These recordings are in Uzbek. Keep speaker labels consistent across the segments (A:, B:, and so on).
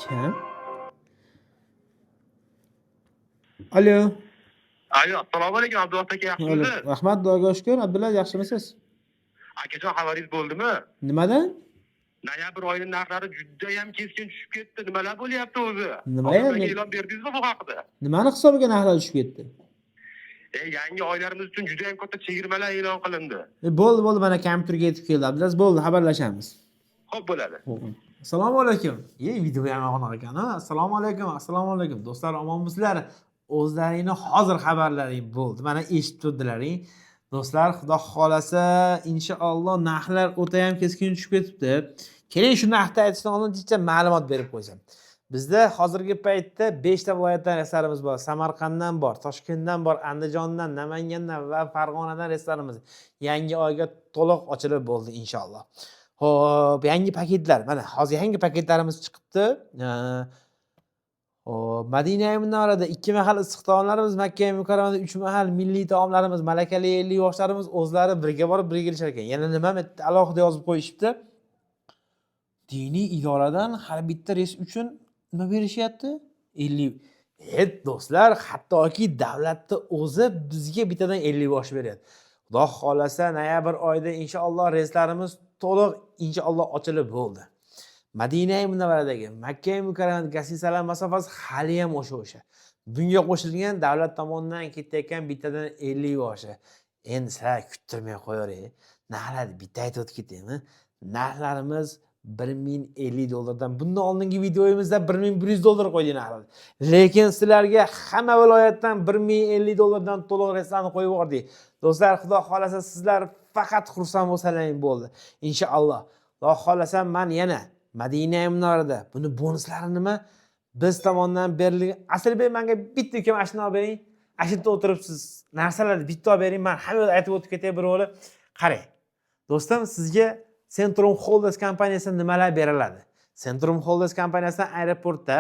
A: Kim? Alo.
B: Alo, assalomu alaykum Abdulloh aka, yaxshimisiz?
A: Rahmat, Xudoga shukr. Abdulla, yaxshimisiz?
B: Akajon, xabaringiz bo'ldimi?
A: Nimadan?
B: Noyabr oyining narxlari juda ham keskin tushib ketdi. Nimalar bo'lyapti o'zi?
A: Nima
B: Oldindan
A: endi?
B: e'lon berdingizmi bu haqida?
A: Nimani hisobiga narxlar tushib ketdi?
B: Yangi oylarimiz uchun juda ham katta chegirmalar e'lon qilindi.
A: Bo'ldi, mana kompyuterga yetib keldi. Abdulaziz, bo'ldi, xabarlashamiz.
B: Xo'p bo'ladi.
A: Assalomu alaykum. Video ham aniq ekan, ha? Assalomu alaykum. Do'stlar, omonmisizlar? O'zlaringni hozir xabarlaring bo'ldi. Mana eshitib turdilaring. Do'stlar, xudo xolasa, inshaalloh narxlar o'ta ham keskin tushib ketibdi. Keling, shu narxni aytishdan oldin jicha ma'lumot berib qo'ysam. Bizda hozirgi paytda 5 ta viloyatdan restoranimiz bor. Samarqanddan bor, Toshkentdan bor, Andijondan, Namangandan va Farg'onadan restoranimiz yangi oyga to'liq ochilib bo'ldi inshaalloh. Xo'p, yangi paketlar. Mana hozir yangi paketlarimiz chiqibdi. Madina Munavvarada 2 mahal issiq taomlarimiz, Makka Mukarramada 3 mahal milliy taomlarimiz, malakali 50 yoshlarimiz o'zlari birga borib, birga kelishar ekan. Yana nima alohida yozib qo'yishibdi? Diniy idoradan har bitta reys uchun nima berishyapti? 50. Do'stlar, hattoki davlatning o'zi bizga bittadan 50 bosh beryapti. Xudo xolasa, noyabr oyida inshaalloh reyslarimiz to'liq inshaalloh ochilib bo'ldi. Madina Munavvaradagi Makka Mukarramada gastinisalar masofasi hali ham o'sha. Bunga qo'shilgan davlat tomonidan ketayotgan bittadan 50 boshi. Endi sizlar kuttirmay qo'yavering. Narxlarni bitta aytib o'tib ketaymi? Narxlarimiz $1050. Bundan oldingi videoyimizda $1100 qo'ydik narxlar. Lekin sizlarga hamma viloyatdan $1050 to'liq restoranni qo'yib yubordik. Do'stlar, xudo xolasa sizlar faqat xursand bo'lsalaring bo'ldi. Inshaalloh. Xudo xolasa men yana Madina Munavvarada buni bonuslari nima? Biz tomonidan berilgan. Aslida menga bitta ukam ashna olib bering. Ashitda o'tiribsiz. Narsalarni bitta olib bering. Men hamma aytib o'tib ketay bir o'li. Qarang. Do'stim, sizga Centrum Holdings kompaniyasidan nimalar beriladi? Centrum Holdings kompaniyasidan aeroportda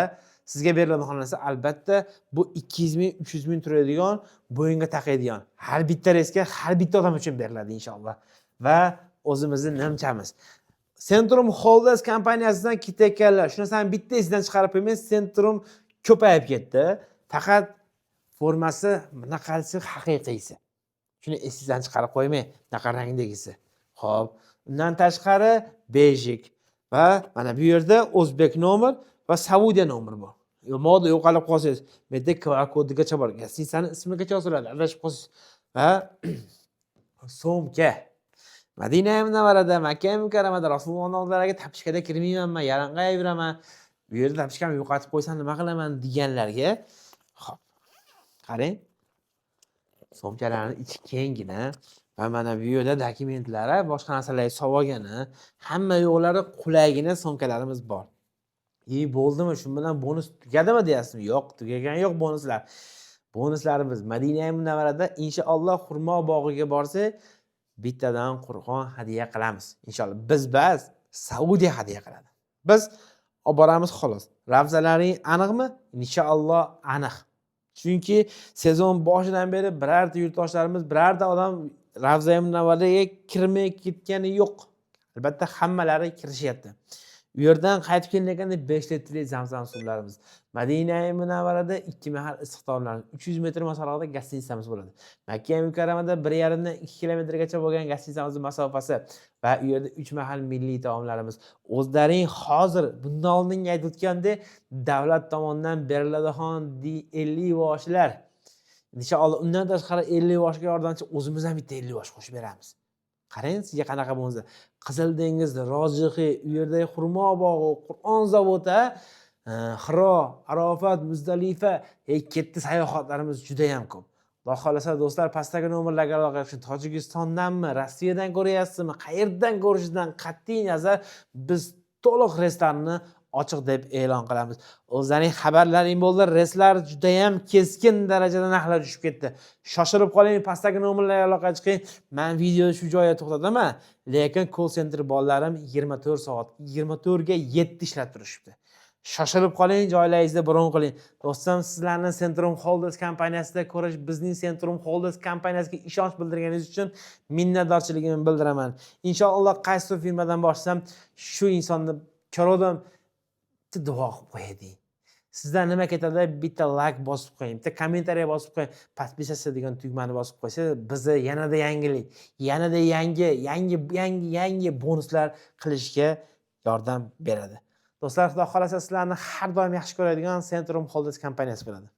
A: sizga beriladigan xonasi albatta bu 200 ming, 300 ming turadigan, bo'yinga taqaydigan. Har bitta reysga har bitta odam uchun beriladi inshaalloh. Va o'zimizni nimchamiz. Centrum Holdings kompaniyasidan ketayotganlar, shu narsani bitta esdan chiqarib qo'ymaysiz, Centrum ko'payib ketdi. Faqat formasi bunaqasi haqiqiysi. Shuni esingizdan chiqarib qo'ymang, bunaqa rangdagisi. Xo'p, undan tashqari bejik va mana bu yerda o'zbek nomer va Saudiya nomeri bor. Moda yo'qolib qolsangiz, bu yerda QR kodigacha bor. Gastinisaning ismigacha yoziladi, adashib qolsangiz. Va so'mka. Madina Munavvarada, Makka Mukarramada Rasulullohning oldilariga tapishkada kirmayman, yaranqay yuraman. Bu yerda tapishkani yo'qotib qo'ysam nima qilaman deganlarga, xo'p. Qarang. So'mkalarning ichi kengina va mana bu yerda dokumentlari, boshqa narsalar sovg'agani, hamma yo'llari qulaygina so'mkalarimiz bor. Bo'ldimi? Shu bilan bonus tugadimi deyapsizmi? Yo'q, tugagan yo'q bonuslar. Bonuslarimiz Madina Munavvarada inshaalloh xurmo bog'iga borsak, bittadan Qur'on hadya qilamiz. Inshaalloh biz Saudiya hadya qiladi. Biz olib boramiz xolos. Ravzalaring aniqmi? Inshaalloh aniq. Chunki sezon boshidan beri birorta yurtdoshlarimiz, birorta odam Ravza Munavvaraga kirmay ketgani yo'q. Albatta hammalari kirishyapti. U yerdan qaytib kelayotganda 5 litrli Zamzam suvlarimiz. Madina Munavvarada 2 mahal issiq taomlarimiz, 300 metr masofalarda gastinisamiz bo'ladi. Makka Mukarramada 1,5 dan 2 kilometrgacha bo'lgan gastinisamiz masofasi va u yerda 3 mahal milliy taomlarimiz. O'zlaring hozir bundan oldin aytib o'tgandek davlat tomonidan beriladigan 50 yoshlar. Inshaalloh undan tashqari 50 yoshga yordamchi o'zimiz ham bitta 50 yosh qo'shib beramiz. Qarang, sizga qanaqa bo'lsa, Qizil dengiz, Rojixiy, u yerda xurmo bog'i, Qur'on zavodi, Hiro, Arofat, Muzdalifa, ketdi sayohatlarimiz juda ham ko'p. Xudo xolasa do'stlar, pastdagi nomerlarga aloqa qilishing. Tojikistondanmi, Rossiyadan ko'ryapsizmi, qayerdan ko'rishingizdan qat'iy nazar biz to'liq reyslarni ochiq deb e'lon qilamiz. O'zlaring xabarlaring bo'ldi, reyslar juda ham keskin darajada narxlar tushib ketdi. Shoshilib qoling, pastdagi nomerlarga aloqa chiqing. Men videoni shu joyda to'xtataman, lekin call center bollarim 24 soat, 24 ga 7 ishlab turishibdi. Shoshilib qoling, joylaringizda bron qiling. Do'stim, sizlarni Centrum Holdings kompaniyasida ko'rish, bizning Centrum Holdings kompaniyasiga ishonch bildirganingiz uchun minnatdorchiligimni bildiraman. Inshaalloh qaysi firmadan boshlasam, shu insonni ko'rdim. bitta duo qilib qo'yaylik. Sizdan nima ketadi? Bitta like bosib qo'ying, bitta kommentariy bosib qo'ying, подписаться degan tugmani bosib qo'ysa, bizni yanada yangilik, yanada yangi bonuslar qilishga yordam beradi. Do'stlar, xudo xolasa sizlarni har doim yaxshi ko'radigan Centrum Holdings kompaniyasi bo'ladi.